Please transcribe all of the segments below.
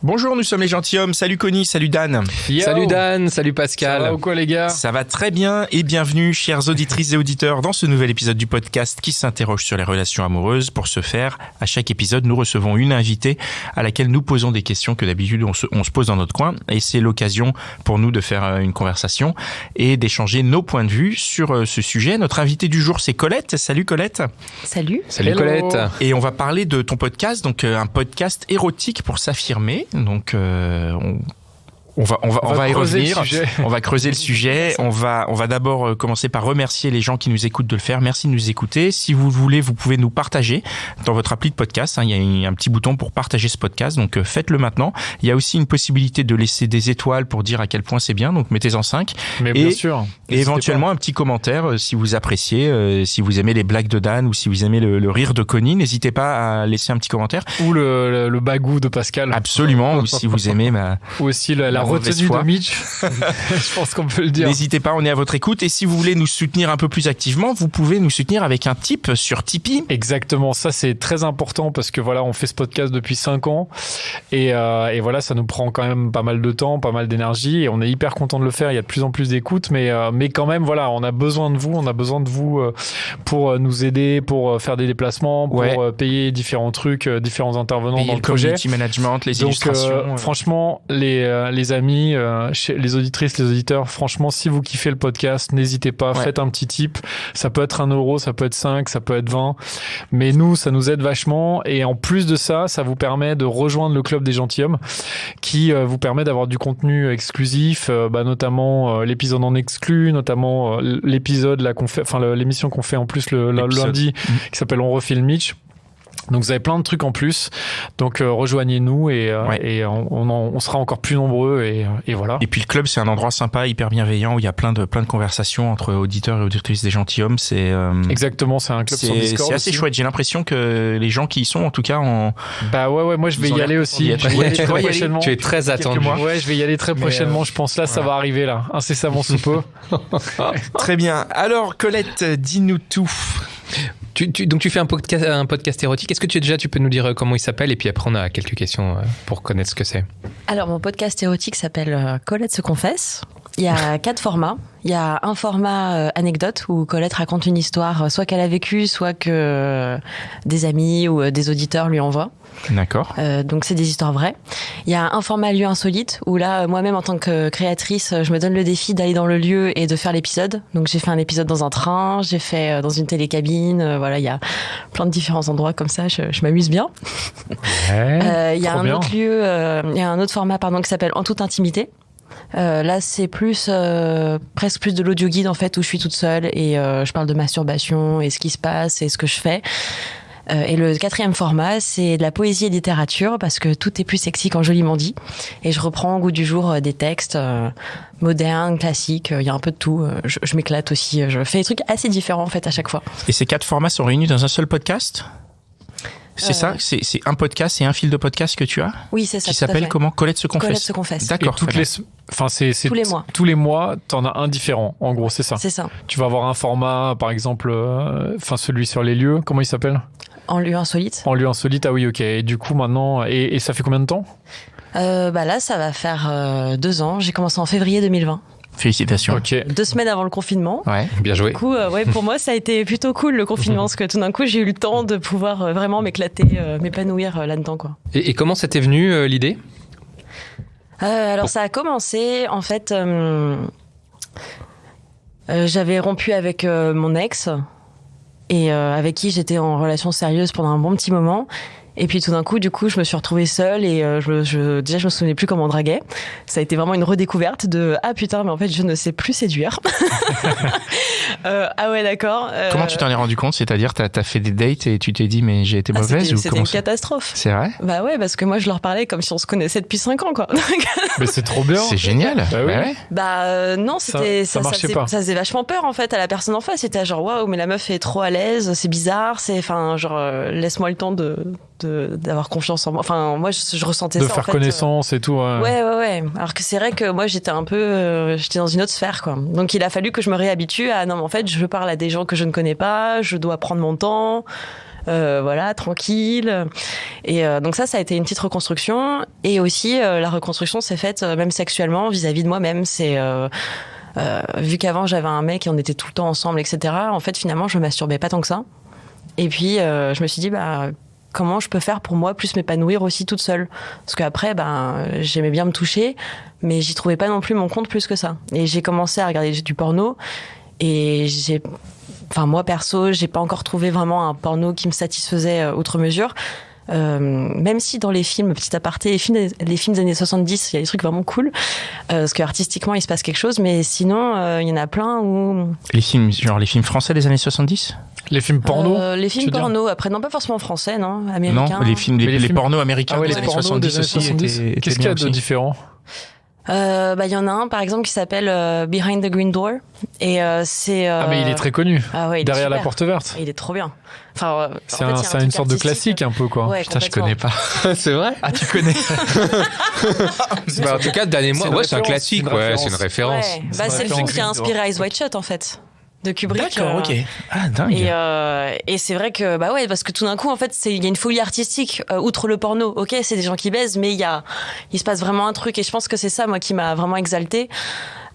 Bonjour, nous sommes les gentilshommes. Salut Connie, salut Dan. Yo. Salut Dan, salut Pascal. Ça va ou quoi les gars ? Ça va très bien et bienvenue, chères auditrices et auditeurs, dans ce nouvel épisode du podcast qui s'interroge sur les relations amoureuses. Pour ce faire, à chaque épisode, nous recevons une invitée à laquelle nous posons des questions que d'habitude on se pose dans notre coin. Et c'est l'occasion pour nous de faire une conversation et d'échanger nos points de vue sur ce sujet. Notre invitée du jour, c'est Colette. Salut Colette. Salut. Salut Hello. Colette. Et on va parler de ton podcast, donc un podcast érotique pour s'affirmer. Donc on va y revenir. On va creuser le sujet. On va d'abord commencer par remercier les gens qui nous écoutent de le faire. Merci de nous écouter. Si vous voulez, vous pouvez nous partager dans votre appli de podcast. Il y a un petit bouton pour partager ce podcast. Donc faites-le maintenant. Il y a aussi une possibilité de laisser des étoiles pour dire à quel point c'est bien. Donc mettez-en 5. Mais bien sûr. Et éventuellement un petit commentaire si vous appréciez, si vous aimez les blagues de Dan ou si vous aimez le rire de Connie. N'hésitez pas à laisser un petit commentaire. Ou le bagou de Pascal. Absolument. Ou si vous aimez ou aussi la retenue de Mitch. Je pense qu'on peut le dire. N'hésitez pas, on est à votre écoute. Et si vous voulez nous soutenir un peu plus activement, vous pouvez nous soutenir avec un tip sur Tipeee. Exactement, ça c'est très important parce que voilà, on fait ce podcast depuis 5 ans et voilà, ça nous prend quand même pas mal de temps, pas mal d'énergie et on est hyper content de le faire. Il y a de plus en plus d'écoute, mais quand même voilà, on a besoin de vous, pour nous aider, pour faire des déplacements, pour payer différents trucs, différents intervenants payer dans le projet. Community management, les illustrations. Franchement, les amis, les auditrices, les auditeurs, franchement, si vous kiffez le podcast, n'hésitez pas, faites un petit tip. Ça peut être 1 euro, ça peut être 5, ça peut être 20. Mais nous, ça nous aide vachement. Et en plus de ça, ça vous permet de rejoindre le club des gentilshommes qui vous permet d'avoir du contenu exclusif, notamment l'épisode en exclu, notamment l'épisode là qu'on fait, l'émission qu'on fait en plus le lundi qui s'appelle On refait le Mitch. Donc vous avez plein de trucs en plus, donc rejoignez-nous et on sera encore plus nombreux et voilà. Et puis le club c'est un endroit sympa, hyper bienveillant où il y a plein de conversations entre auditeurs et auditrices des gentilshommes. C'est exactement, c'est un club sur Discord. C'est assez aussi. chouette. J'ai l'impression que les gens qui y sont en tout cas moi je vais y aller aussi. Prochainement. Tu es très attendu. Ouais, je vais y aller très prochainement. Je pense là ça va arriver là, incessamment sous peu. Très bien. Alors Colette, dis-nous tout. Donc tu fais un podcast érotique. Est-ce que tu peux nous dire comment il s'appelle et puis après on a quelques questions pour connaître ce que c'est. Alors mon podcast érotique s'appelle Colette se confesse. Il y a 4 formats. Il y a un format anecdote où Colette raconte une histoire, soit qu'elle a vécue, soit que des amis ou des auditeurs lui envoient. D'accord. Donc c'est des histoires vraies. Il y a un format lieu insolite où là, moi-même en tant que créatrice, je me donne le défi d'aller dans le lieu et de faire l'épisode. Donc j'ai fait un épisode dans un train, j'ai fait dans une télécabine. Voilà, il y a plein de différents endroits comme ça. Je m'amuse bien. Ouais, il y a un autre lieu, il y a un autre format qui s'appelle En toute intimité. Là, c'est presque plus de l'audio guide en fait, où je suis toute seule et je parle de masturbation et ce qui se passe et ce que je fais. Et le 4e format, c'est de la poésie et littérature parce que tout est plus sexy quand joliment dit. Et je reprends au goût du jour des textes modernes, classiques. Il y a un peu de tout. Je m'éclate aussi. Je fais des trucs assez différents en fait à chaque fois. Et ces 4 formats sont réunis dans un seul podcast ? C'est ça, c'est un podcast et un fil de podcast que tu as. Oui, c'est ça. Qui s'appelle comment ? Colette se confesse. Colette se confesse. D'accord. Tous les mois. Tous les mois, t'en as un différent. En gros, c'est ça. C'est ça. Tu vas avoir un format, par exemple, celui sur les lieux. Comment il s'appelle ? En lieu insolite. En lieu insolite, ah oui, ok. Et du coup, maintenant, et ça fait combien de temps ? Là, ça va faire 2 ans. J'ai commencé en février 2020. Félicitations. Ok. 2 semaines avant le confinement. Ouais. Bien joué. Du coup, pour moi, ça a été plutôt cool le confinement, parce que tout d'un coup, j'ai eu le temps de pouvoir vraiment m'éclater, m'épanouir là-dedans, quoi. Et comment ça t'est venu l'idée ? Alors, ça a commencé, en fait, j'avais rompu avec mon ex, et avec qui j'étais en relation sérieuse pendant un bon petit moment. Et puis tout d'un coup, je me suis retrouvée seule et déjà je me souvenais plus comment on draguait. Ça a été vraiment une redécouverte de ah putain, mais en fait je ne sais plus séduire. Ah ouais, d'accord. Comment tu t'en es rendu compte ? C'est-à-dire, t'as fait des dates et tu t'es dit mais j'ai été mauvaise ou c'était une catastrophe. C'est vrai ? Bah ouais, parce que moi je leur parlais comme si on se connaissait depuis 5 ans, quoi. Mais c'est trop bien. C'est génial. Bah oui. Ouais. Non, c'était ça marchait pas. Ça faisait vachement peur en fait à la personne en face. C'était genre waouh, mais la meuf est trop à l'aise, c'est bizarre, laisse-moi le temps d'avoir confiance en moi. Enfin, moi je ressentais de ça. De faire en fait, connaissance et tout. Ouais. Alors que c'est vrai que moi j'étais un peu, j'étais dans une autre sphère, quoi. Donc il a fallu que je me réhabitue à non, mais en fait je parle à des gens que je ne connais pas, je dois prendre mon temps. voilà, tranquille. Et donc ça a été une petite reconstruction. Et aussi, la reconstruction s'est faite même sexuellement vis-à-vis de moi-même. C'est vu qu'avant j'avais un mec et on était tout le temps ensemble, etc. En fait, finalement, je me masturbais pas tant que ça. Et puis, je me suis dit, comment je peux faire pour moi plus m'épanouir aussi toute seule? Parce qu'après, j'aimais bien me toucher, mais j'y trouvais pas non plus mon compte plus que ça. Et j'ai commencé à regarder du porno, et moi perso, j'ai pas encore trouvé vraiment un porno qui me satisfaisait outre mesure. Même si dans les films, petit aparté, les films des années 70, il y a des trucs vraiment cool, parce que artistiquement il se passe quelque chose, mais sinon il y en a plein où... Les films français des années 70? Les films porno? Les films porno, après non pas forcément français, non, américains. Non, les pornos américains des années 70 aussi. Qu'est-ce qu'il y a de différent? Il y en a un par exemple qui s'appelle Behind the Green Door, et c'est mais il est très connu. Ouais, derrière la porte verte. Il est trop bien. Enfin, c'est une sorte de classique un peu, quoi. Ouais, putain, je connais pas. C'est vrai? Ah, tu connais? En tout cas, dernier mois, c'est un classique, c'est une référence. Ouais. C'est le film qui a inspiré Eyes Wide Shut, en fait, de Kubrick. D'accord, ok. Ah, dingue. Et c'est vrai que, parce que tout d'un coup, en fait, il y a une folie artistique, outre le porno. Ok, c'est des gens qui baisent, mais il se passe vraiment un truc, et je pense que c'est ça, moi, qui m'a vraiment exaltée.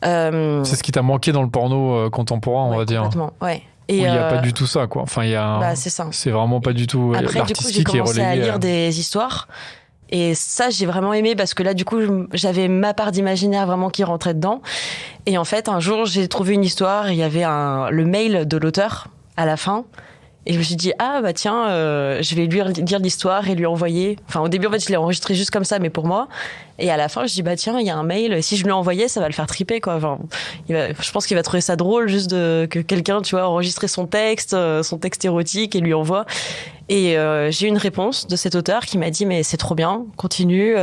C'est ce qui t'a manqué dans le porno contemporain, on va dire. Complètement, ouais. Et il n'y a pas du tout ça, quoi. Enfin, c'est ça. C'est vraiment pas du tout après, l'artistique qui est relégué. Après, du coup, j'ai commencé à lire des histoires. Et ça, j'ai vraiment aimé parce que là, du coup, j'avais ma part d'imaginaire vraiment qui rentrait dedans. Et en fait, un jour, j'ai trouvé une histoire. Il y avait le mail de l'auteur à la fin. Et je me suis dit, tiens, je vais lui dire l'histoire et lui envoyer. Enfin, au début, en fait, je l'ai enregistré juste comme ça, mais pour moi. Et à la fin, je dis, tiens, il y a un mail. Si je lui envoyais, ça va le faire triper, quoi. Enfin, je pense qu'il va trouver ça drôle juste que quelqu'un, tu vois, enregistrer son texte érotique et lui envoie. Et j'ai eu une réponse de cet auteur qui m'a dit, mais c'est trop bien, continue.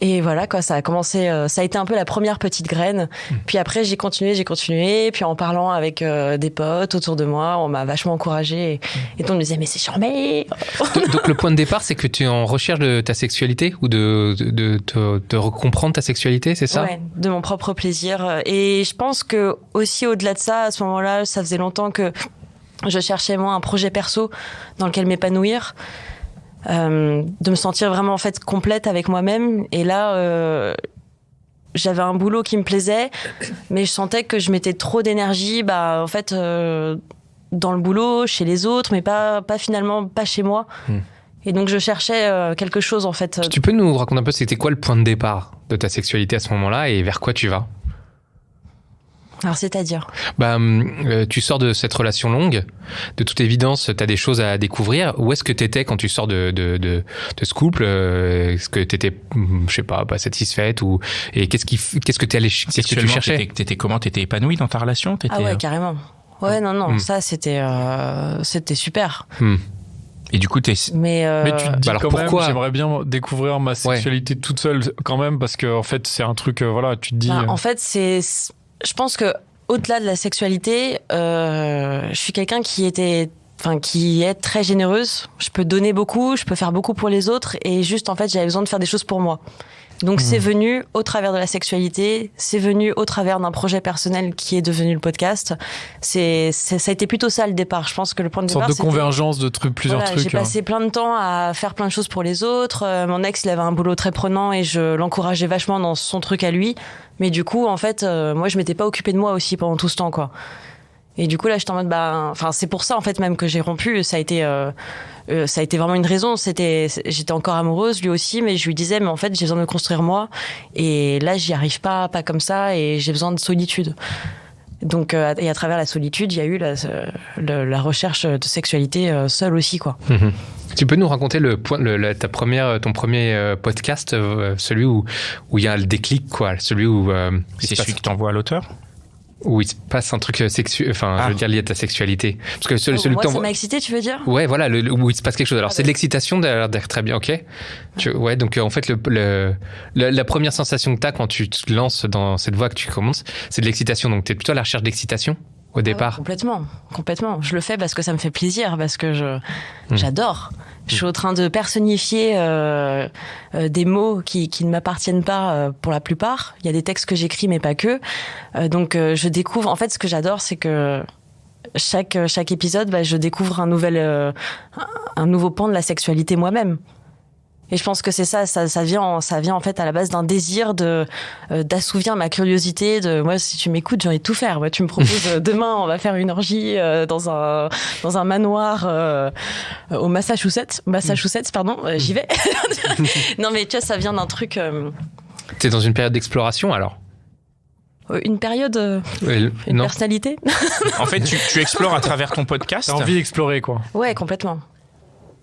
Et voilà, quoi, ça a commencé, ça a été un peu la première petite graine. Puis après, j'ai continué. Puis en parlant avec des potes autour de moi, on m'a vachement encouragée. Et tout le monde me disait, mais c'est charmé. Donc le point de départ, c'est que tu es en recherche de ta sexualité ou de recomprendre ta sexualité, c'est ça? Ouais, de mon propre plaisir. Et je pense que aussi au-delà de ça, à ce moment-là, ça faisait longtemps que je cherchais, moi, un projet perso dans lequel m'épanouir. De me sentir vraiment en fait complète avec moi-même, et là j'avais un boulot qui me plaisait, mais je sentais que je mettais trop d'énergie en fait dans le boulot, chez les autres, mais pas finalement pas chez moi. Et donc je cherchais quelque chose en fait. Tu peux nous raconter un peu, c'était quoi le point de départ de ta sexualité à ce moment-là et vers quoi tu vas? Alors, c'est-à-dire tu sors de cette relation longue. De toute évidence, tu as des choses à découvrir. Où est-ce que tu étais quand tu sors de ce couple? Est-ce que tu étais, je sais pas satisfaite et qu'est-ce que tu cherchais? T'étais comment? T'étais épanouie dans ta relation? Ah ouais, carrément. Ouais, non, ça c'était super. Et du coup, Mais tu te dis alors quand pourquoi même, j'aimerais bien découvrir ma sexualité toute seule quand même, parce que en fait, c'est un truc, tu te dis. En fait, je pense que au-delà de la sexualité, je suis quelqu'un qui est très généreuse. Je peux donner beaucoup, je peux faire beaucoup pour les autres, et juste en fait, j'avais besoin de faire des choses pour moi. Donc c'est venu au travers de la sexualité, c'est venu au travers d'un projet personnel qui est devenu le podcast. Ça a été plutôt ça le départ. Je pense que le point de départ, sorte de convergence de plusieurs trucs. J'ai passé plein de temps à faire plein de choses pour les autres. Mon ex, il avait un boulot très prenant et je l'encourageais vachement dans son truc à lui. Mais du coup, en fait, moi, je m'étais pas occupée de moi aussi pendant tout ce temps, quoi. Et du coup, là, j'étais en mode, c'est pour ça, en fait, même que j'ai rompu. Ça a été vraiment une raison. J'étais encore amoureuse, lui aussi, mais je lui disais, mais en fait, j'ai besoin de me construire moi. Et là, j'y arrive pas comme ça, et j'ai besoin de solitude. Donc, et à travers la solitude, il y a eu la recherche de sexualité seule aussi, quoi. Tu peux nous raconter ton premier podcast, celui où il y a le déclic, quoi, celui où c'est celui que t'envoies à l'auteur? Où il se passe un truc sexuel, je veux dire lié à ta sexualité. Parce que celui moi, ça m'a excité, tu veux dire? Ouais, voilà, où il se passe quelque chose. Alors c'est de l'excitation, d'être très bien, ok. Ouais, donc en fait la première sensation que t'as quand tu te lances dans cette voie que tu commences, c'est de l'excitation. Donc t'es plutôt à la recherche d'excitation au départ. Complètement. Je le fais parce que ça me fait plaisir, parce que j'adore. Je suis en train de personnifier des mots qui ne m'appartiennent pas pour la plupart. Il y a des textes que j'écris, mais pas que. Donc je découvre. En fait, ce que j'adore, c'est que chaque épisode, je découvre un nouveau pan de la sexualité moi-même. Et je pense que c'est ça vient en fait à la base d'un désir d'assouvir ma curiosité. Moi, si tu m'écoutes, j'ai envie de tout faire. Moi, tu me proposes demain, on va faire une orgie dans un manoir au Massachusetts, pardon. J'y vais. Non, mais tu vois, ça vient d'un truc. T'es dans une période d'exploration alors? Une période, une personnalité. En fait, tu explores à travers ton podcast. T'as envie d'explorer, quoi. Ouais, complètement.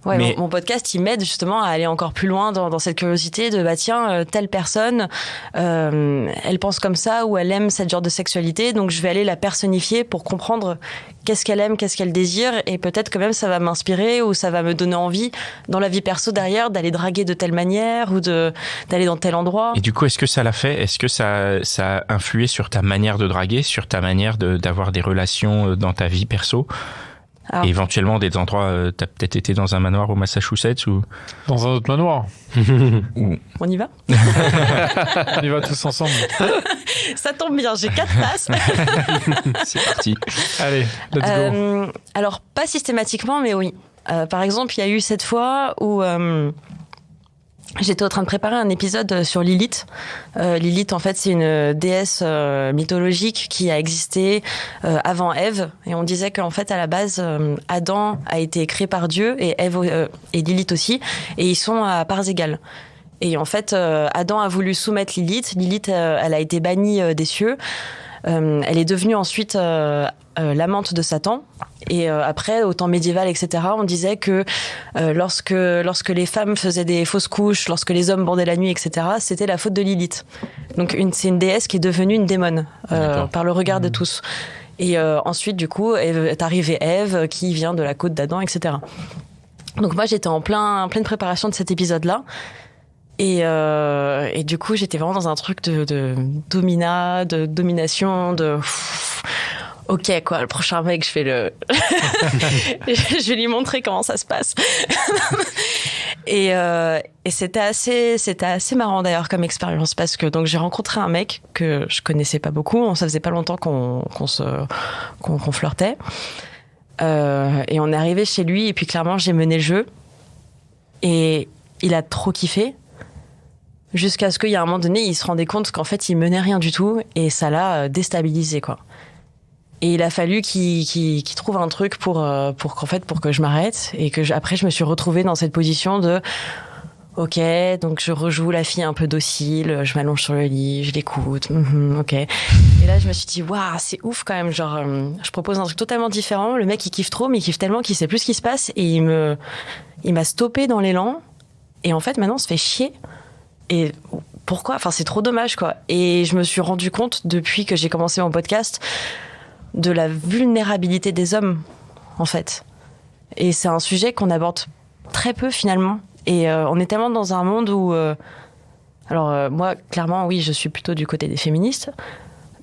Ouais, mais mon podcast, il m'aide justement à aller encore plus loin dans cette curiosité de tiens, telle personne, elle pense comme ça ou elle aime cette genre de sexualité, donc je vais aller la personnifier pour comprendre qu'est-ce qu'elle aime, qu'est-ce qu'elle désire, et peut-être que même ça va m'inspirer ou ça va me donner envie dans la vie perso derrière d'aller draguer de telle manière ou d'aller dans tel endroit. Et du coup, est-ce que ça l'a fait? Est-ce que ça a influé sur ta manière de draguer, sur ta manière d'avoir des relations dans ta vie perso? Alors, et éventuellement des endroits, t'as peut-être été dans un manoir au Massachusetts ou dans un autre manoir. On y va? On y va tous ensemble. Ça tombe bien, j'ai 4 places. C'est parti. Allez, let's go. Alors pas systématiquement, mais oui. Par exemple, il y a eu cette fois où j'étais en train de préparer un épisode sur Lilith. Lilith, en fait, c'est une déesse mythologique qui a existé avant Ève. Et on disait qu'en fait, à la base, Adam a été créé par Dieu et Ève et Lilith aussi. Et ils sont à parts égales. Et en fait, Adam a voulu soumettre Lilith. Lilith, elle a été bannie des cieux. Elle est devenue ensuite l'amante de Satan. Et après, au temps médiéval, etc., on disait que lorsque les femmes faisaient des fausses couches, lorsque les hommes bordaient la nuit, etc., c'était la faute de Lilith. Donc c'est une déesse qui est devenue une démone par le regard de tous. Et ensuite, du coup, est arrivée Ève, qui vient de la côte d'Adam, etc. Donc moi, j'étais en pleine préparation de cet épisode-là. Et du coup, j'étais vraiment dans un truc de domination, ok, quoi, le prochain mec, je vais lui montrer comment ça se passe. Et c'était assez marrant d'ailleurs comme expérience, parce que donc j'ai rencontré un mec que je connaissais pas beaucoup, ça faisait pas longtemps qu'on flirtait. Et on est arrivé chez lui, et puis clairement, j'ai mené le jeu. Et il a trop kiffé. Jusqu'à ce qu'il y a un moment donné, il se rendait compte qu'en fait, il menait rien du tout, et ça l'a déstabilisé, quoi. Et il a fallu qu'il trouve un truc pour que je m'arrête, et que après, je me suis retrouvée dans cette position de ok, donc je rejoue la fille un peu docile, je m'allonge sur le lit, je l'écoute, ok. Et là, je me suis dit, waouh, c'est ouf quand même, genre, je propose un truc totalement différent, le mec, il kiffe trop, mais il kiffe tellement qu'il sait plus ce qui se passe, et il m'a stoppé dans l'élan, et en fait, maintenant, on se fait chier. Et pourquoi? Enfin, c'est trop dommage, quoi. Et je me suis rendu compte, depuis que j'ai commencé mon podcast, de la vulnérabilité des hommes, en fait. Et c'est un sujet qu'on aborde très peu, finalement. Et on est tellement dans un monde où... moi, clairement, oui, je suis plutôt du côté des féministes.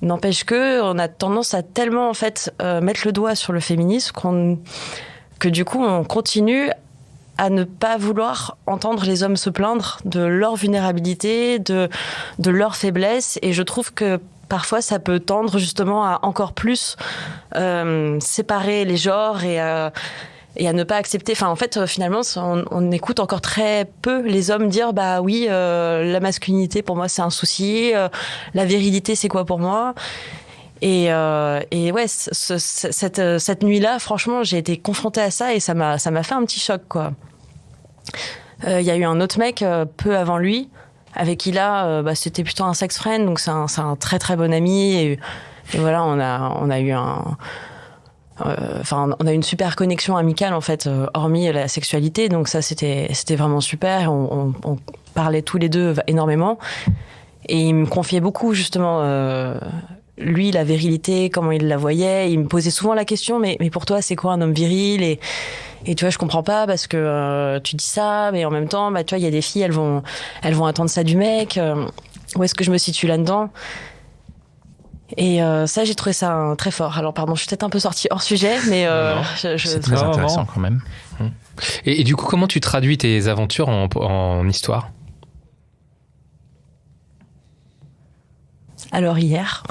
N'empêche qu'on a tendance à tellement, en fait, mettre le doigt sur le féminisme que du coup, on continue à ne pas vouloir entendre les hommes se plaindre de leur vulnérabilité, de leur faiblesse. Et je trouve que parfois, ça peut tendre justement à encore plus séparer les genres et à ne pas accepter. Enfin, en fait, finalement, on écoute encore très peu les hommes dire bah oui, la masculinité pour moi c'est un souci, la virilité c'est quoi pour moi. Et ouais, cette nuit-là, franchement, j'ai été confrontée à ça et ça m'a fait un petit choc, quoi. Il y a eu un autre mec peu avant lui, avec qui là, c'était plutôt un sex friend, donc c'est un très très bon ami. Et voilà, on a eu on a une super connexion amicale en fait, hormis la sexualité. Donc ça, c'était vraiment super. On parlait tous les deux énormément, et il me confiait beaucoup justement. Lui, la virilité, comment il la voyait. Il me posait souvent la question, mais pour toi, c'est quoi un homme viril? Et tu vois, je comprends pas parce que tu dis ça, mais en même temps, tu vois, il y a des filles, elles vont attendre ça du mec. Où est-ce que je me situe là-dedans? Et ça, j'ai trouvé ça très fort. Alors, pardon, je suis peut-être un peu sortie hors sujet, mais c'est très intéressant quand même. Et du coup, comment tu traduis tes aventures en histoire? Alors hier,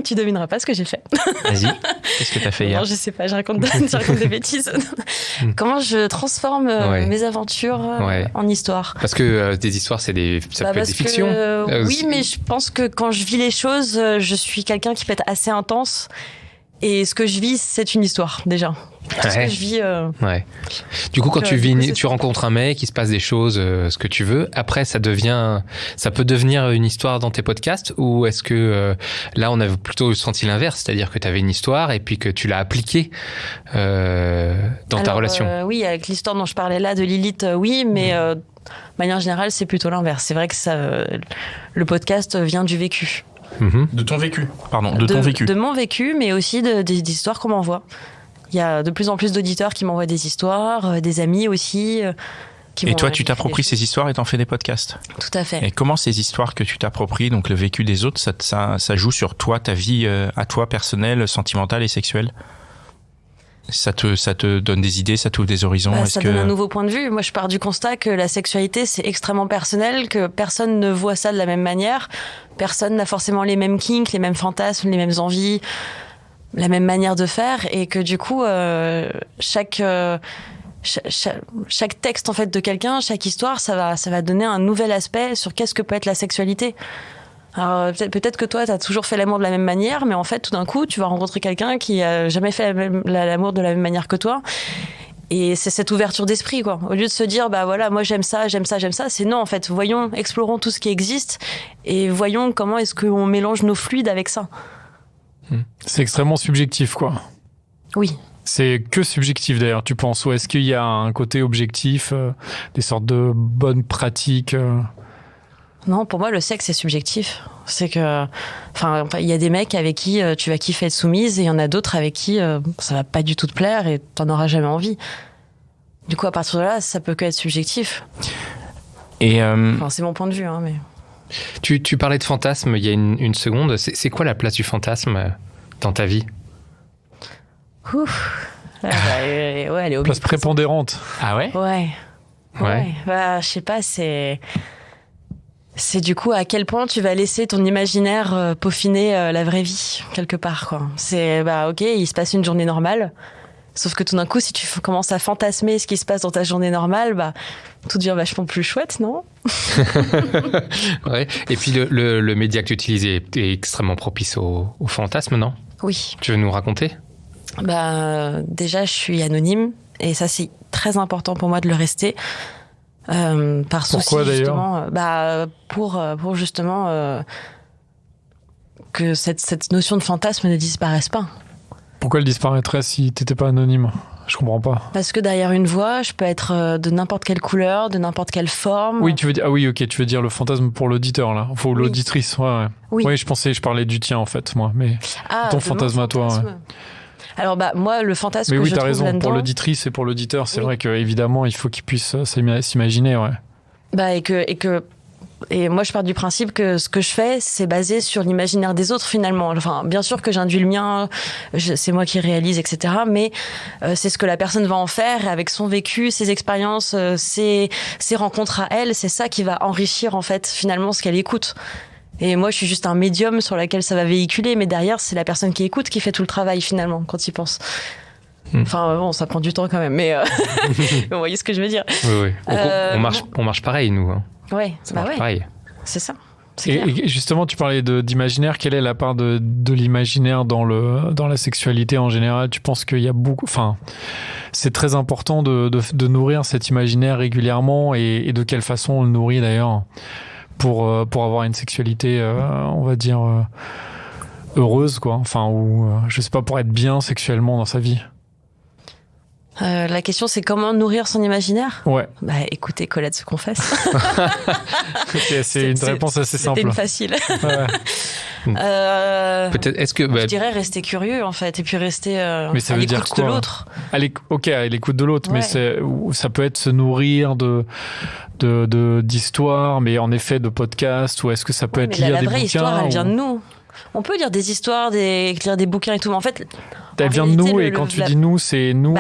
Tu devineras pas ce que j'ai fait. Vas-y, qu'est-ce que t'as fait hier? Non, je sais pas, je raconte des bêtises. Comment je transforme mes aventures en histoire? Parce que des histoires, ça peut être des fictions. Oui, mais je pense que quand je vis les choses, je suis quelqu'un qui peut être assez intense. Et ce que je vis, c'est une histoire, déjà. Tout ce que je vis... Du coup, quand tu rencontres un mec, il se passe des choses, ce que tu veux. Après, ça peut devenir une histoire dans tes podcasts, ou est-ce que là, on a plutôt senti l'inverse, c'est-à-dire que tu avais une histoire et puis que tu l'as appliquée dans ta relation? Oui, avec l'histoire dont je parlais là de Lilith, oui, mais de manière générale, c'est plutôt l'inverse. C'est vrai que le podcast vient du vécu. De ton vécu, pardon, de ton vécu. De mon vécu, mais aussi des histoires qu'on m'envoie. Il y a de plus en plus d'auditeurs qui m'envoient des histoires, des amis aussi. Et toi, tu t'appropries ces histoires et t'en fais des podcasts. Tout à fait. Et comment ces histoires que tu t'appropries, donc le vécu des autres, ça joue sur toi, ta vie à toi personnelle, sentimentale et sexuelle? Ça te donne des idées, ça t'ouvre des horizons? Ça donne un nouveau point de vue. Moi, je pars du constat que la sexualité, c'est extrêmement personnel, que personne ne voit ça de la même manière. Personne n'a forcément les mêmes kinks, les mêmes fantasmes, les mêmes envies, la même manière de faire, et que du coup, chaque texte en fait de quelqu'un, chaque histoire, ça va donner un nouvel aspect sur qu'est-ce que peut être la sexualité. Alors, peut-être que toi, t'as toujours fait l'amour de la même manière, mais en fait, tout d'un coup, tu vas rencontrer quelqu'un qui a jamais fait l'amour de la même manière que toi. Et c'est cette ouverture d'esprit, quoi. Au lieu de se dire, bah voilà, moi j'aime ça, c'est non, en fait, explorons tout ce qui existe et voyons comment est-ce qu'on mélange nos fluides avec ça. C'est extrêmement subjectif, quoi. Oui. C'est que subjectif d'ailleurs, tu penses? Ou est-ce qu'il y a un côté objectif, des sortes de bonnes pratiques Non, pour moi, le sexe, c'est subjectif. C'est que, il y a des mecs avec qui tu vas kiffer être soumise et il y en a d'autres avec qui ça va pas du tout te plaire et t'en auras jamais envie. Du coup, à partir de là, ça peut que être subjectif. Et c'est mon point de vue, hein, mais... Tu parlais de fantasme il y a une seconde. C'est quoi la place du fantasme dans ta vie? Elle est place prépondérante. Ah ouais? Ouais. Je sais pas, c'est du coup à quel point tu vas laisser ton imaginaire peaufiner la vraie vie, quelque part, quoi. C'est, ok, il se passe une journée normale, sauf que tout d'un coup, si tu commences à fantasmer ce qui se passe dans ta journée normale, tout devient vachement plus chouette, non? Ouais. Et puis le média que tu utilises est extrêmement propice au fantasme, non? Oui. Tu veux nous raconter? Déjà, je suis anonyme, et ça, c'est très important pour moi de le rester. Par souci, pourquoi justement, pour justement que cette notion de fantasme ne disparaisse pas. Pourquoi elle disparaîtrait si t'étais pas anonyme? Je comprends pas. Parce que derrière une voix, je peux être de n'importe quelle couleur, de n'importe quelle forme. Oui, tu veux dire, tu veux dire le fantasme pour l'auditeur, là. Faut l'auditrice, ouais. Oui, je parlais du tien, en fait, moi, mais ton fantasme à toi, ouais. Alors moi, le fantasme que je trouve là-dedans... Mais oui, t'as raison, pour l'auditrice et pour l'auditeur, c'est vrai qu'évidemment, il faut qu'ils puissent s'imaginer, ouais. Et moi, je pars du principe que ce que je fais, c'est basé sur l'imaginaire des autres, finalement. Enfin, bien sûr que j'induis le mien, c'est moi qui réalise, etc. Mais c'est ce que la personne va en faire, avec son vécu, ses expériences, ses rencontres à elle, c'est ça qui va enrichir, en fait, finalement, ce qu'elle écoute. Et moi, je suis juste un médium sur lequel ça va véhiculer, mais derrière, c'est la personne qui écoute qui fait tout le travail, finalement, quand il pense. Enfin, ça prend du temps quand même, mais vous voyez ce que je veux dire. Oui. On marche pareil, nous. Hein. Ouais, ça marche pareil. C'est ça. Et justement, tu parlais d'imaginaire. Quelle est la part de l'imaginaire dans la sexualité en général? Tu penses qu'il y a beaucoup... Enfin, c'est très important de nourrir cet imaginaire régulièrement, et de quelle façon on le nourrit d'ailleurs pour avoir une sexualité, on va dire, heureuse, quoi. Enfin, ou je sais pas, pour être bien sexuellement dans sa vie. La question, c'est comment nourrir son imaginaire? Ouais. Écoutez, Colette se confesse. Okay, c'est une réponse assez simple. C'était une facile. Ouais. Peut-être, est-ce que... Je dirais rester curieux, en fait, et puis rester mais ça veut dire quoi? De l'autre. À l'écoute de l'autre, ouais. Mais ça peut être se nourrir d'histoires, mais en effet de podcasts, ou est-ce que ça peut être lire des bouquins? La vraie histoire, elle vient de nous. On peut lire des histoires, lire des bouquins et tout, mais en fait... Elle vient de nous, et quand tu dis nous, c'est nous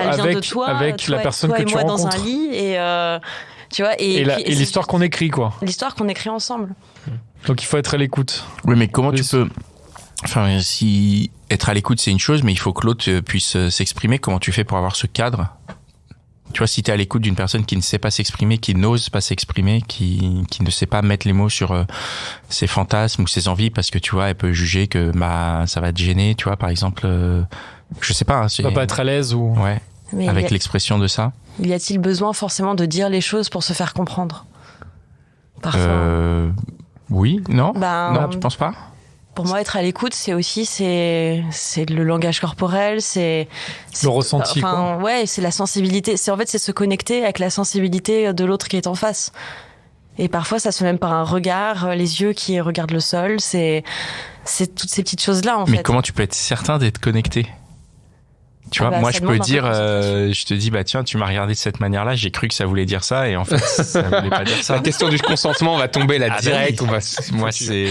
avec la personne que tu rencontres. Dans un lit, et tu vois... Et l'histoire qu'on écrit, quoi. L'histoire qu'on écrit ensemble. Donc il faut être à l'écoute. Oui, mais comment tu peux... Enfin, si être à l'écoute c'est une chose, mais il faut que l'autre puisse s'exprimer. Comment tu fais pour avoir ce cadre? Tu vois, si t'es à l'écoute d'une personne qui ne sait pas s'exprimer, qui n'ose pas s'exprimer, qui ne sait pas mettre les mots sur ses fantasmes ou ses envies, parce que tu vois, elle peut juger que ça va te gêner, tu vois, par exemple, je sais pas. Tu vas pas être à l'aise ou. Ouais. Mais avec l'expression de ça. Y a-t-il besoin forcément de dire les choses pour se faire comprendre? Parfois. Oui, non, non, tu penses pas? Pour moi, être à l'écoute, c'est le langage corporel, c'est le ressenti. Enfin, ouais, c'est la sensibilité. C'est se connecter avec la sensibilité de l'autre qui est en face. Et parfois, ça se fait même par un regard, les yeux qui regardent le sol. C'est toutes ces petites choses-là, en fait. Mais comment tu peux être certain d'être connecté? Tu vois, moi, je peux dire, je te dis, bah tiens, tu m'as regardé de cette manière-là, j'ai cru que ça voulait dire ça, et en fait, ça voulait pas dire ça. La question du consentement va tomber là direct. Moi, c'est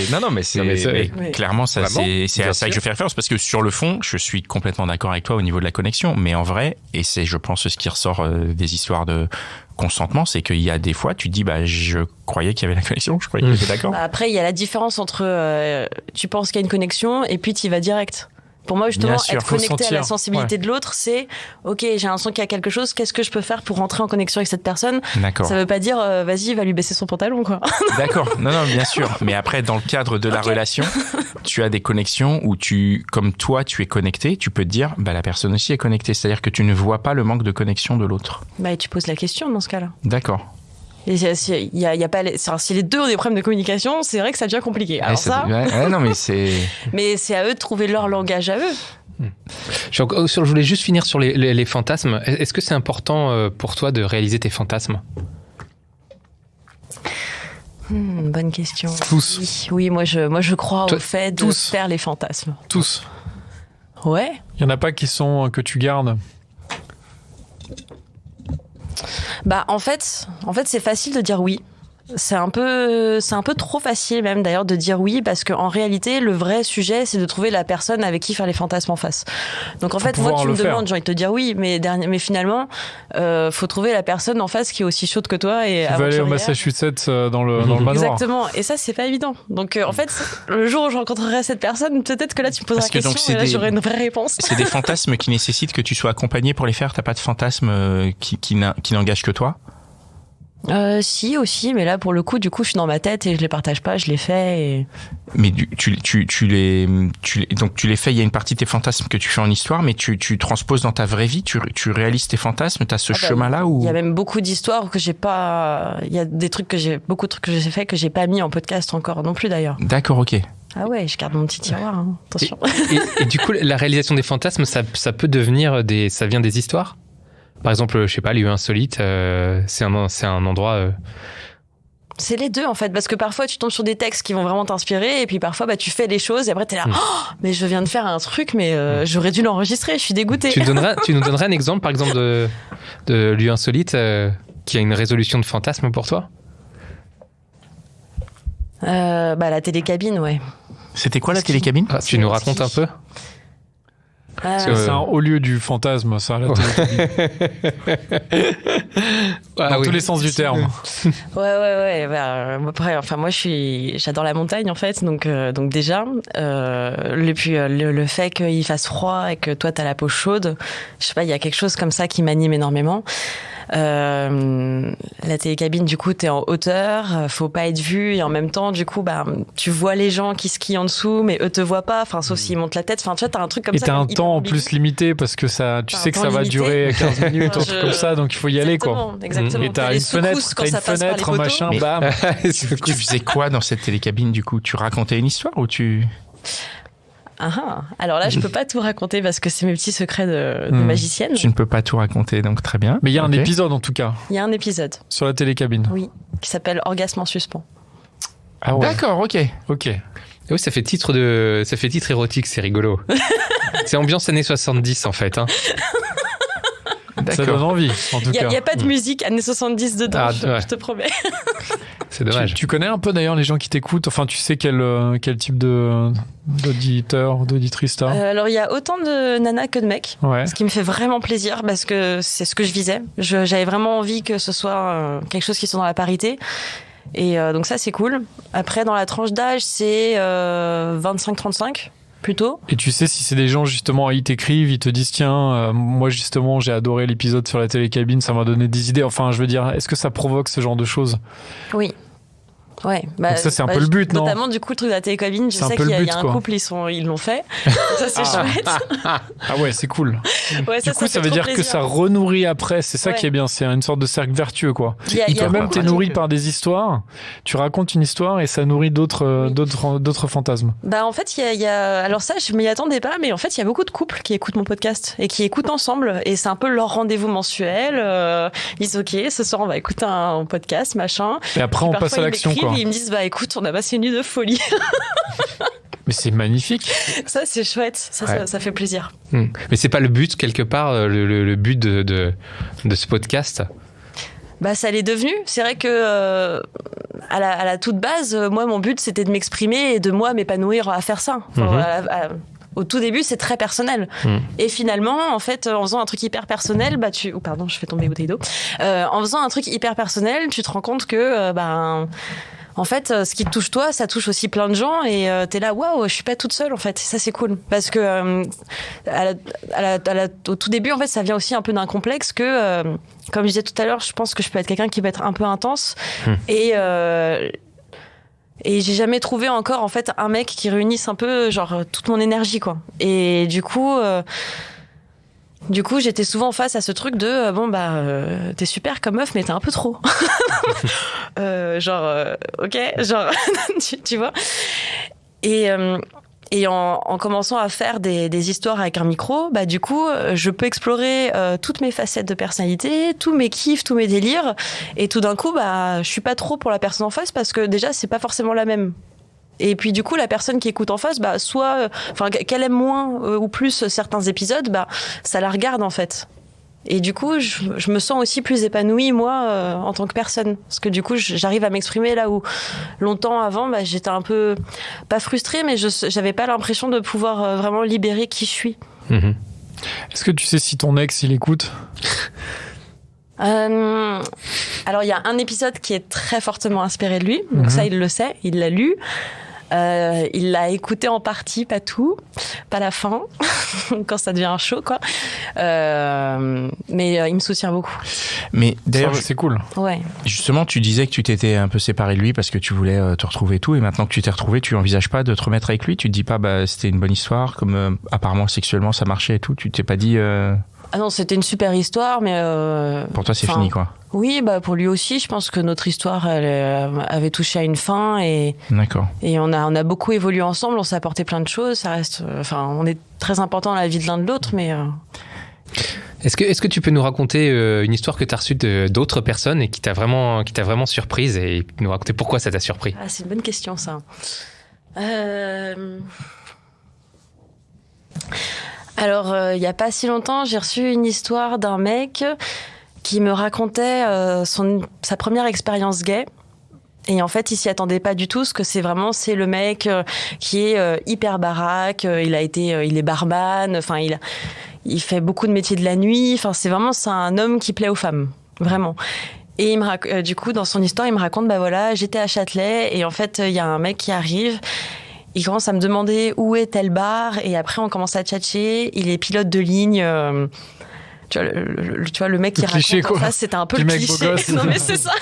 mais clairement, ça, c'est à ça que je fais référence, parce que sur le fond, je suis complètement d'accord avec toi au niveau de la connexion, mais en vrai, et c'est, je pense, ce qui ressort des histoires de consentement, c'est qu'il y a des fois, tu te dis, bah, je croyais qu'il y avait la connexion, je croyais que j'étais d'accord. Après, il y a la différence entre, tu penses qu'il y a une connexion, et puis tu y vas direct. Pour moi, justement, être connecté à la sensibilité de l'autre, c'est ok, j'ai l'impression qu'il y a quelque chose, qu'est-ce que je peux faire pour rentrer en connexion avec cette personne? D'accord. Ça veut pas dire vas-y, va lui baisser son pantalon, quoi. D'accord, non, bien sûr. Mais après, dans le cadre de la relation, tu as des connexions où comme toi, tu es connecté, tu peux te dire, bah, la personne aussi est connectée. C'est-à-dire que tu ne vois pas le manque de connexion de l'autre. Bah, et tu poses la question dans ce cas-là. D'accord. Et si les deux ont des problèmes de communication, c'est vrai que ça devient compliqué. Alors non, mais c'est. Mais c'est à eux de trouver leur langage à eux. Je voulais juste finir sur les fantasmes. Est-ce que c'est important pour toi de réaliser tes fantasmes? Bonne question. Tous. Oui, moi je crois au fait de faire les fantasmes. Tous. Ouais. Il y en a pas que tu gardes. Bah en fait c'est facile de dire oui. C'est un peu trop facile même d'ailleurs de dire oui, parce qu'en réalité le vrai sujet c'est de trouver la personne avec qui faire les fantasmes en face. Donc en fait moi tu me demandes, j'ai envie de te dire oui, mais finalement faut trouver la personne en face qui est aussi chaude que toi et qui va aller au Massachusetts dans le manoir. Exactement, et ça c'est pas évident. Donc en fait le jour où je rencontrerai cette personne, peut-être que là tu me poseras la question et là j'aurai une vraie réponse. C'est des fantasmes qui nécessitent que tu sois accompagné pour les faire. T'as pas de fantasmes qui n'engagent que toi? Si aussi, mais là pour le coup, du coup, je suis dans ma tête et je les partage pas, je les fais. Et... Mais tu les fais. Il y a une partie de tes fantasmes que tu fais en histoire, mais tu transposes dans ta vraie vie. Tu réalises tes fantasmes. T'as ce chemin-là où il y a même beaucoup d'histoires que j'ai pas. Il y a beaucoup de trucs que j'ai fait que j'ai pas mis en podcast encore non plus d'ailleurs. D'accord, ok. Ah ouais, je garde mon petit tiroir. Hein. Attention. Et du coup, la réalisation des fantasmes, ça peut devenir ça vient des histoires. Par exemple, je sais pas, lieu insolite, c'est un endroit. C'est les deux en fait, parce que parfois tu tombes sur des textes qui vont vraiment t'inspirer, et puis parfois tu fais les choses et après t'es là, mais je viens de faire un truc, mais j'aurais dû l'enregistrer, je suis dégoûtée. Tu nous donnerais un exemple, par exemple, de lieu insolite qui a une résolution de fantasme pour toi? La télécabine, ouais. C'était quoi la télécabine? Tu nous racontes un peu? C'est un haut lieu du fantasme, ça, la dans tous les sens du terme. Ouais. Après, enfin, moi, j'adore la montagne, en fait. Donc déjà, le fait qu'il fasse froid et que toi, t'as la peau chaude, je sais pas, il y a quelque chose comme ça qui m'anime énormément. La télécabine, du coup, t'es en hauteur, faut pas être vu, et en même temps, du coup, tu vois les gens qui skient en dessous, mais eux te voient pas, enfin, sauf s'ils montent la tête, enfin, tu vois, t'as un truc comme ça. Et t'as un temps en plus limité, parce que tu sais que ça va durer 15 minutes, un truc comme ça, donc il faut y aller, quoi. Exactement. Et t'as une fenêtre, machin, bam. Tu faisais quoi dans cette télécabine, du coup? Tu racontais une histoire ou tu... Alors là, je peux pas tout raconter parce que c'est mes petits secrets de magicienne. Tu ne peux pas tout raconter, donc très bien. Mais il y a un épisode en tout cas. Il y a un épisode. Sur la télécabine. Oui, qui s'appelle Orgasme en suspens. Ah ouais. D'accord, ok. Oui, ça fait titre érotique, c'est rigolo. C'est ambiance années 70 en fait. Hein. Ça donne envie, en tout cas. Il n'y a pas de musique années 70 dedans, je te promets. C'est dommage. Tu connais un peu d'ailleurs les gens qui t'écoutent? Enfin, tu sais quel type d'auditeur, d'auditrice t'as? Alors, il y a autant de nanas que de mecs. Ouais. Ce qui me fait vraiment plaisir parce que c'est ce que je visais. J'avais vraiment envie que ce soit quelque chose qui soit dans la parité. Et donc ça, c'est cool. Après, dans la tranche d'âge, c'est 25-35. plutôt. Et tu sais si c'est des gens justement, ils t'écrivent, ils te disent tiens, moi justement j'ai adoré l'épisode sur la télécabine, ça m'a donné des idées. Enfin, je veux dire, est-ce que ça provoque ce genre de choses? Oui. Ouais, donc ça c'est un peu le but, non? Notamment du coup le truc de la télécabine, je sais qu'il y a un couple, ils l'ont fait. Donc ça c'est chouette. Ah ouais, c'est cool. Ouais, du coup ça veut dire que ça renourrit après, c'est ça qui est bien, c'est une sorte de cercle vertueux quoi. Toi-même t'es nourri par des histoires, tu racontes une histoire et ça nourrit d'autres fantasmes. Bah en fait il y a alors ça je m'y attendais pas, mais en fait il y a beaucoup de couples qui écoutent mon podcast et qui écoutent ensemble et c'est un peu leur rendez-vous mensuel. Ils disent ok, ce soir on va écouter un podcast machin. Et après on passe à l'action quoi. Et ils me disent bah écoute on a passé une nuit de folie. Mais c'est magnifique. Ça c'est chouette, ça fait plaisir. Mais c'est pas le but quelque part, le but de ce podcast? Bah ça l'est devenu. C'est vrai que à la toute base, moi mon but c'était de m'exprimer et de moi m'épanouir à faire ça. Au tout début, c'est très personnel. Et finalement, en fait, en faisant un truc hyper personnel, bah oh, pardon, je fais tomber une bouteille d'eau. En faisant un truc hyper personnel, tu te rends compte que en fait, ce qui te touche toi, ça touche aussi plein de gens et t'es là, waouh, je suis pas toute seule en fait. Et ça c'est cool parce que au tout début, en fait, ça vient aussi un peu d'un complexe que, comme je disais tout à l'heure, je pense que je peux être quelqu'un qui va être un peu intense et j'ai jamais trouvé encore en fait un mec qui réunisse un peu genre toute mon énergie quoi. Et du coup, j'étais souvent face à ce truc de t'es super comme meuf, mais t'es un peu trop. Ok, tu vois. Et en commençant à faire des histoires avec un micro, bah du coup, je peux explorer toutes mes facettes de personnalité, tous mes kiffs, tous mes délires. Et tout d'un coup, bah je suis pas trop pour la personne en face parce que déjà c'est pas forcément la même. Et puis du coup, la personne qui écoute en face, bah soit, qu'elle aime moins ou plus certains épisodes, bah ça la regarde en fait. Et du coup, je me sens aussi plus épanouie moi en tant que personne, parce que du coup, j'arrive à m'exprimer là où longtemps avant, bah j'étais un peu pas frustrée, mais j'avais pas l'impression de pouvoir vraiment libérer qui je suis. Est-ce que tu sais si ton ex il écoute? Alors il y a un épisode qui est très fortement inspiré de lui, donc ça il le sait, il l'a lu. Il l'a écouté en partie, pas tout, pas la fin, quand ça devient chaud, quoi. Mais il me soutient beaucoup. Mais d'ailleurs, c'est cool. Ouais. Justement, tu disais que tu t'étais un peu séparé de lui parce que tu voulais te retrouver et tout, et maintenant que tu t'es retrouvé, tu envisages pas de te remettre avec lui? Tu te dis pas, bah c'était une bonne histoire, comme apparemment sexuellement ça marchait et tout, tu t'es pas dit... Ah non, c'était une super histoire, mais... Pour toi, c'est fini, quoi. Oui, bah pour lui aussi, je pense que notre histoire, elle avait touché à une fin et... D'accord. Et on a beaucoup évolué ensemble, on s'est apporté plein de choses, ça reste... on est très important dans la vie de l'un de l'autre, mais... Est-ce que tu peux nous raconter une histoire que tu as reçue d'autres personnes et qui t'a vraiment surprise et nous raconter pourquoi ça t'a surpris? Ah, c'est une bonne question, ça. Alors, il n'y a pas si longtemps, j'ai reçu une histoire d'un mec qui me racontait sa première expérience gay. Et en fait, il s'y attendait pas du tout, parce que c'est le mec qui est hyper baraque, il est barman, il fait beaucoup de métiers de la nuit, c'est un homme qui plaît aux femmes, vraiment. Et du coup, dans son histoire, il me raconte, j'étais à Châtelet, et en fait, il y a un mec qui arrive. Il commence à me demander où est tel bar, et après on commence à tchatcher. Il est pilote de ligne. Tu vois, le mec qui raconte en face, c'était un peu le cliché. Non mais c'est ça.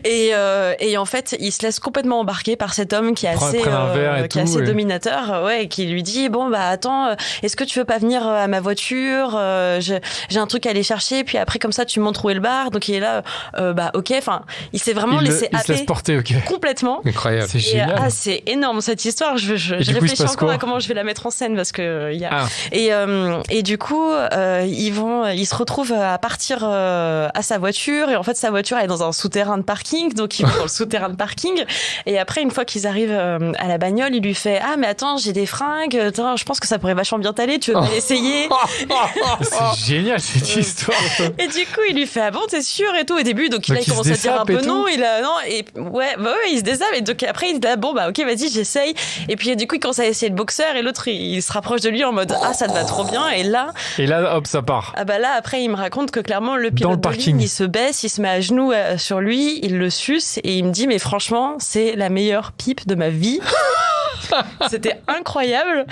Et en fait, il se laisse complètement embarquer par cet homme qui est assez dominateur, et qui lui dit attends, est-ce que tu veux pas venir à ma voiture? J'ai un truc à aller chercher, puis après comme ça tu me montres où est le bar. Donc il est là, ok. Il s'est vraiment laissé happer complètement. Incroyable. C'est génial. C'est énorme cette histoire. Je réfléchis encore à comment je vais la mettre en scène parce que et du coup. Ils se retrouvent à partir à sa voiture, et en fait sa voiture elle est dans un souterrain de parking, donc ils vont dans le souterrain de parking, et après une fois qu'ils arrivent à la bagnole, il lui fait mais attends, j'ai des fringues, je pense que ça pourrait vachement bien t'aller, tu veux pas l'essayer? C'est génial cette histoire. Et du coup il lui fait bon t'es sûr et tout au début, donc là il commence à dire un peu non, il se désable, et donc après il dit ok vas-y j'essaye, et puis du coup il commence à essayer le boxeur, et l'autre il se rapproche de lui en mode ça te va trop bien, et là hop ça part. Là après il me raconte que clairement le pilote de ligne, il se baisse, il se met à genoux sur lui, il le suce, et il me dit mais franchement c'est la meilleure pipe de ma vie. C'était incroyable.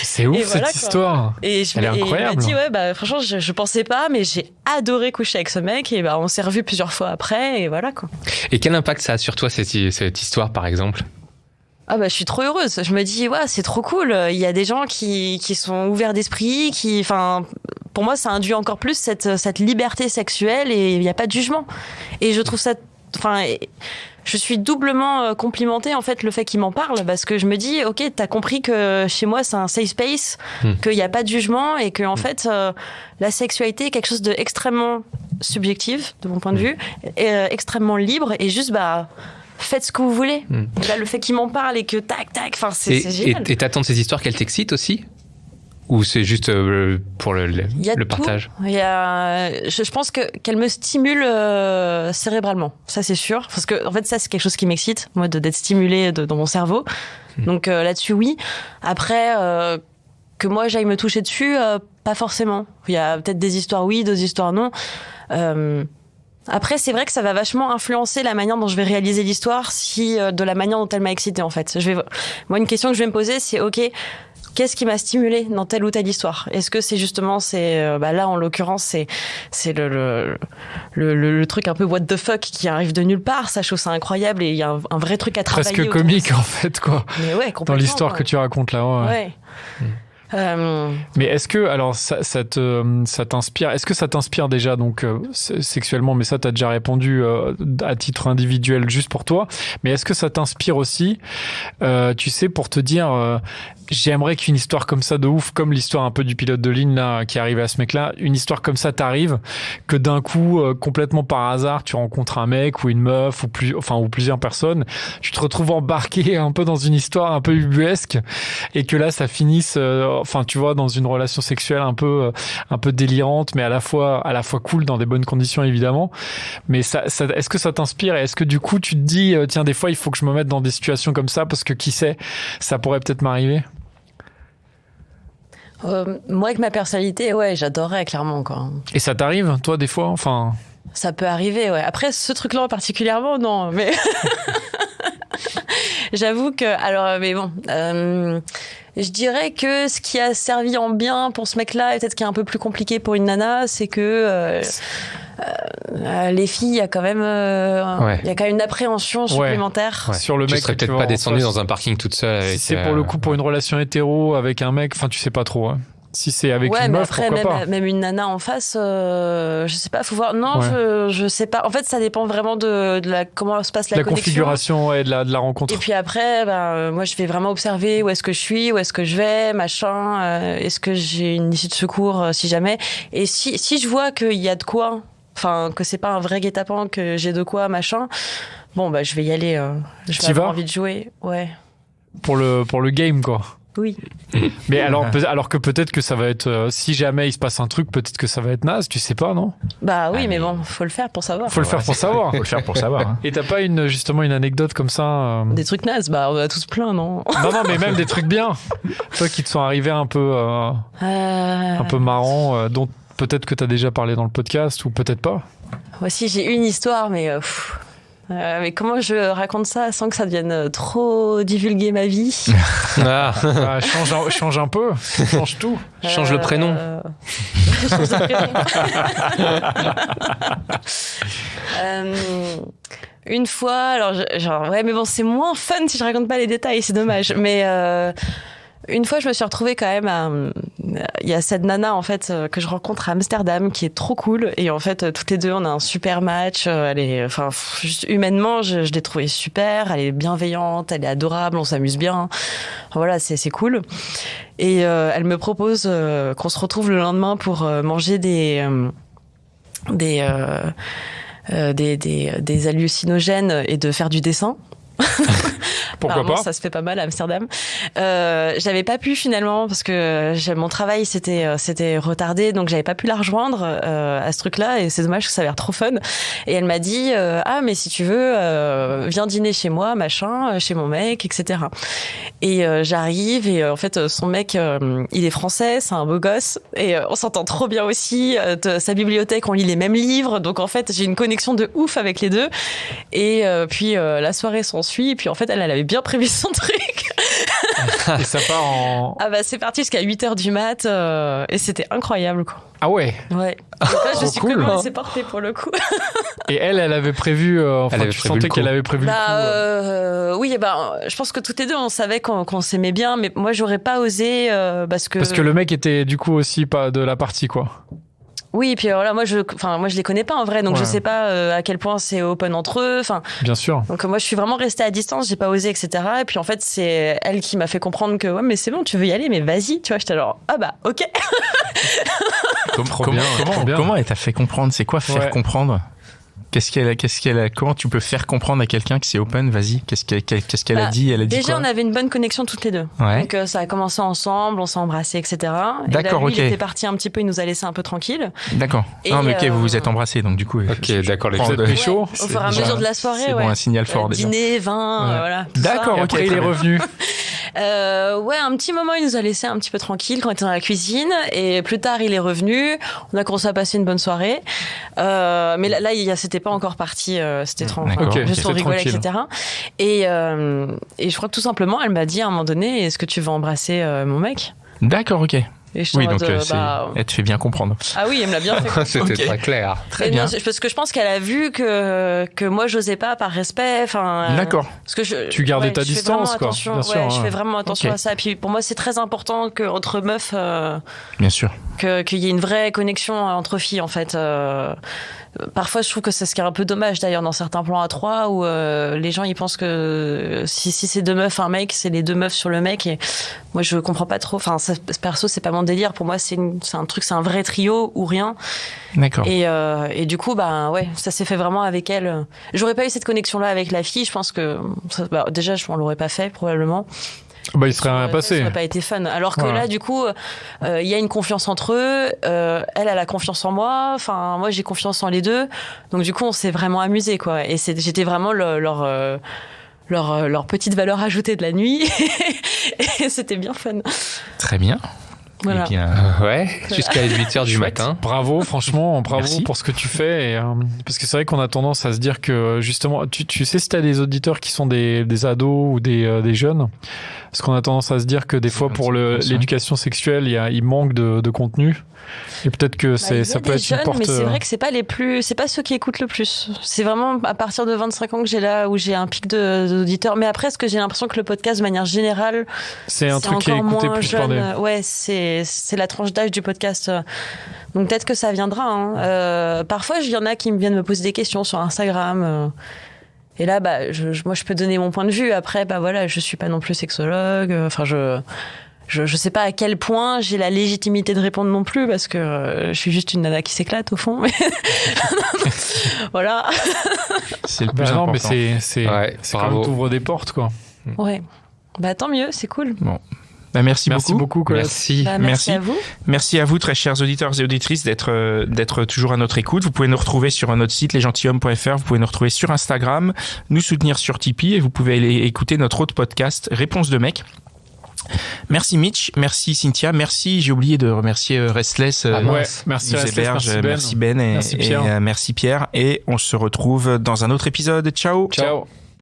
C'est ouf, cette histoire. Et elle est incroyable. Il m'a dit, franchement, je pensais pas, mais j'ai adoré coucher avec ce mec. Et on s'est revus plusieurs fois après, et voilà, quoi. Et quel impact ça a sur toi, cette histoire, par exemple ? Je suis trop heureuse. Je me dis, c'est trop cool. Il y a des gens qui sont ouverts d'esprit, pour moi, ça induit encore plus cette liberté sexuelle et il n'y a pas de jugement. Et je trouve ça, je suis doublement complimentée, en fait, le fait qu'il m'en parle, parce que je me dis, ok, t'as compris que chez moi, c'est un safe space, qu'il n'y a pas de jugement et que, en fait, la sexualité est quelque chose d'extrêmement subjectif, de mon point de vue, et extrêmement libre et juste, faites ce que vous voulez. Là, le fait qu'il m'en parle et que tac, c'est génial. Et t'attends de ces histoires qu'elles t'excitent aussi ? Ou c'est juste pour le partage ? Je pense qu'elle me stimule cérébralement, ça c'est sûr. Parce que en fait, ça c'est quelque chose qui m'excite, moi, d'être stimulée dans mon cerveau. Donc là-dessus, oui. Après, que moi j'aille me toucher dessus, pas forcément. Il y a peut-être des histoires oui, d'autres histoires non. Après, c'est vrai que ça va vachement influencer la manière dont je vais réaliser l'histoire, de la manière dont elle m'a excitée, en fait. Moi, une question que je vais me poser, c'est ok, qu'est-ce qui m'a stimulée dans telle ou telle histoire ? Est-ce que c'est justement, là en l'occurrence, c'est le truc un peu what the fuck qui arrive de nulle part. Ça, je trouve ça incroyable et il y a un vrai truc à travailler. Presque comique en fait, quoi. Mais ouais, complètement. Dans l'histoire que tu racontes là. Ouais. Mais est-ce que alors ça t'inspire ? Est-ce que ça t'inspire déjà donc sexuellement ? Mais ça t'as déjà répondu à titre individuel juste pour toi. Mais est-ce que ça t'inspire aussi, tu sais, pour te dire j'aimerais qu'une histoire comme ça de ouf, comme l'histoire un peu du pilote de ligne là qui arrive à ce mec-là, une histoire comme ça t'arrive, que d'un coup complètement par hasard tu rencontres un mec ou une meuf ou plusieurs personnes, tu te retrouves embarqué un peu dans une histoire un peu ubuesque et que là ça finisse tu vois, dans une relation sexuelle un peu délirante, mais à la fois cool dans des bonnes conditions évidemment. Mais ça est-ce que ça t'inspire et est-ce que du coup tu te dis tiens, des fois il faut que je me mette dans des situations comme ça parce que qui sait, ça pourrait peut-être m'arriver. Moi, avec ma personnalité, ouais, j'adorerais clairement, quoi. Et ça t'arrive, toi, des fois, Ça peut arriver, ouais. Après, ce truc-là particulièrement, non, mais j'avoue que, mais bon, je dirais que ce qui a servi en bien pour ce mec-là et peut-être qui est un peu plus compliqué pour une nana, c'est que les filles, il y a quand même une appréhension supplémentaire sur le mec. Tu serais peut-être pas descendu dans un parking toute seule. Si c'est pour le coup pour une relation hétéro avec un mec, tu sais pas trop. Hein. Si c'est avec une meuf, après, pourquoi pas. Même une nana en face, je sais pas, faut voir. Non, je sais pas. En fait, ça dépend vraiment de comment se passe la connexion. Configuration et de la rencontre. Et puis après, moi, je vais vraiment observer où est-ce que je suis, où est-ce que je vais, machin. Est-ce que j'ai une issue de secours si jamais. Et si je vois qu'il y a de quoi, que c'est pas un vrai guet-apens, que j'ai de quoi, machin. Bon, je vais y aller. Je vais avoir envie de jouer. Ouais. Pour le game, quoi. Oui. Mais alors que peut-être que ça va être, si jamais il se passe un truc, peut-être que ça va être naze, tu sais pas, non ? Oui, mais bon, faut le faire pour savoir. Faut le faire pour savoir. Faut le faire pour savoir. Hein. Et t'as pas justement une anecdote comme ça Des trucs nazes, on a tous plein, non ? Non, mais même des trucs bien. Toi qui te sont arrivés un peu marrants, dont peut-être que t'as déjà parlé dans le podcast ou peut-être pas. Voici, j'ai une histoire, mais mais comment je raconte ça sans que ça devienne trop divulguer ma vie ? Change un peu, change tout. Change le prénom. Change le prénom. Une fois, alors mais bon, c'est moins fun si je raconte pas les détails, c'est dommage. Mais une fois, je me suis retrouvée quand même il y a cette nana, en fait, que je rencontre à Amsterdam, qui est trop cool. Et en fait, toutes les deux, on a un super match. Elle est, juste humainement, je l'ai trouvée super. Elle est bienveillante, elle est adorable, on s'amuse bien. Voilà, c'est cool. Et elle me propose qu'on se retrouve le lendemain pour manger des hallucinogènes et de faire du dessin. Pourquoi pas ? Ça se fait pas mal à Amsterdam. J'avais pas pu finalement parce que mon travail s'était retardé, donc j'avais pas pu la rejoindre à ce truc-là et c'est dommage que ça a l'air trop fun. Et elle m'a dit mais si tu veux viens dîner chez moi, machin, chez mon mec, etc. Et j'arrive et en fait son mec il est français, c'est un beau gosse et on s'entend trop bien aussi. De sa bibliothèque, on lit les mêmes livres, donc en fait j'ai une connexion de ouf avec les deux. Et puis la soirée s'ensuit et puis en fait elle avait bien prévu son truc. Et ça part en... Ah bah c'est parti jusqu'à 8h du mat et c'était incroyable quoi. Ah ouais. Ouais. Donc là, je suis cool. comment c'est porté pour le coup. Et elle avait prévu, tu sentais qu'elle avait prévu le coup. Oui, je pense que toutes les deux on savait qu'on s'aimait bien, mais moi j'aurais pas osé parce que le mec était du coup aussi pas de la partie quoi. Oui, et puis voilà, moi je les connais pas en vrai, donc je sais pas à quel point c'est open entre eux. Enfin, bien sûr. Donc moi je suis vraiment restée à distance, j'ai pas osé, etc. Et puis en fait c'est elle qui m'a fait comprendre que ouais mais c'est bon, tu veux y aller, mais vas-y, tu vois. J'étais genre ah bah ok. Comment elle t'a fait comprendre? C'est quoi faire comprendre? Comment tu peux faire comprendre à quelqu'un que c'est open? Vas-y, qu'est-ce qu'elle a dit? Elle a dit déjà, quoi? on avait une bonne connexion toutes les deux. Ouais. Donc ça a commencé ensemble, on s'est embrassés, etc. D'accord, et là, lui, ok. il était parti un petit peu, il nous a laissé un peu tranquille. D'accord. Non, mais ok, vous vous êtes embrassés, donc du coup. Ok, d'accord. Les vous êtes pécho. Au fur et à mesure de la soirée, c'est bon, un signal fort déjà. Dîner, vin, voilà. D'accord, ok. Après, il est revenu. Un petit moment, il nous a laissé un petit peu tranquille quand on était dans la cuisine. Et plus tard, il est revenu. On a commencé à passer une bonne soirée. Mais là, c'était pas encore parti. C'était tranquille. Juste on rigolait, etc. Et je crois que tout simplement, elle m'a dit à un moment donné, est-ce que tu veux embrasser mon mec? D'accord, ok. Oui, donc elle te fait bien comprendre. Ah oui, elle me l'a bien fait. C'était très clair. Très bien. Parce que je pense qu'elle a vu que moi j'osais pas par respect. D'accord. Parce que tu gardais ta distance, quoi. Bien sûr, je fais vraiment attention à ça. Et puis pour moi, c'est très important qu'entre meufs, bien sûr, qu'il y ait une vraie connexion entre filles en fait. Parfois, je trouve que c'est ce qui est un peu dommage d'ailleurs dans certains plans à 3 où les gens ils pensent que si c'est deux meufs, un mec, c'est les deux meufs sur le mec. Et moi, je comprends pas trop. Enfin, perso, c'est pas mon délire. Pour moi, c'est un vrai trio ou rien. D'accord. Et du coup, ça s'est fait vraiment avec elle. J'aurais pas eu cette connexion-là avec la fille. Je pense que déjà, on l'aurait pas fait probablement. Il serait rien passé. Ça n'aurait pas été fun. Alors que là, du coup, il y a une confiance entre eux. Elle a confiance en moi. Enfin, moi, j'ai confiance en les deux. Donc, du coup, on s'est vraiment amusés, quoi. Et j'étais vraiment leur petite valeur ajoutée de la nuit. Et c'était bien fun. Très bien. Voilà. Jusqu'à 8h du matin. Bravo, franchement, Merci. pour ce que tu fais. Parce que c'est vrai qu'on a tendance à se dire que, justement, tu sais si t'as des auditeurs qui sont des ados ou des jeunes, parce qu'on a tendance à se dire que des fois, pour l'éducation sexuelle, il manque de contenu. Et peut-être que ça peut être jeunes, une porte... mais c'est vrai que c'est pas ceux qui écoutent le plus. C'est vraiment à partir de 25 ans que j'ai un pic d'auditeurs. Mais après, ce que j'ai l'impression que le podcast, de manière générale, c'est un truc qui est écouté plus par des... Ouais, c'est la tranche d'âge du podcast. Donc peut-être que ça viendra. Parfois, il y en a qui viennent me poser des questions sur Instagram. Et là, moi, je peux donner mon point de vue. Après, je suis pas non plus sexologue. Enfin, je sais pas à quel point j'ai la légitimité de répondre non plus parce que je suis juste une nana qui s'éclate au fond. Voilà. C'est le plus important. Mais c'est quand même t'ouvres des portes, quoi. Ouais. Tant mieux, c'est cool. Bon. Merci beaucoup, Colette. Merci à vous. Merci à vous, très chers auditeurs et auditrices, d'être toujours à notre écoute. Vous pouvez nous retrouver sur notre site lesgentilhommes.fr. Vous pouvez nous retrouver sur Instagram, nous soutenir sur Tipeee et vous pouvez aller écouter notre autre podcast, Réponse de mec. Merci Mitch, merci Cynthia, merci, j'ai oublié de remercier Restless, merci Restless, merci Ben et merci Pierre. Et on se retrouve dans un autre épisode. Ciao. Ciao.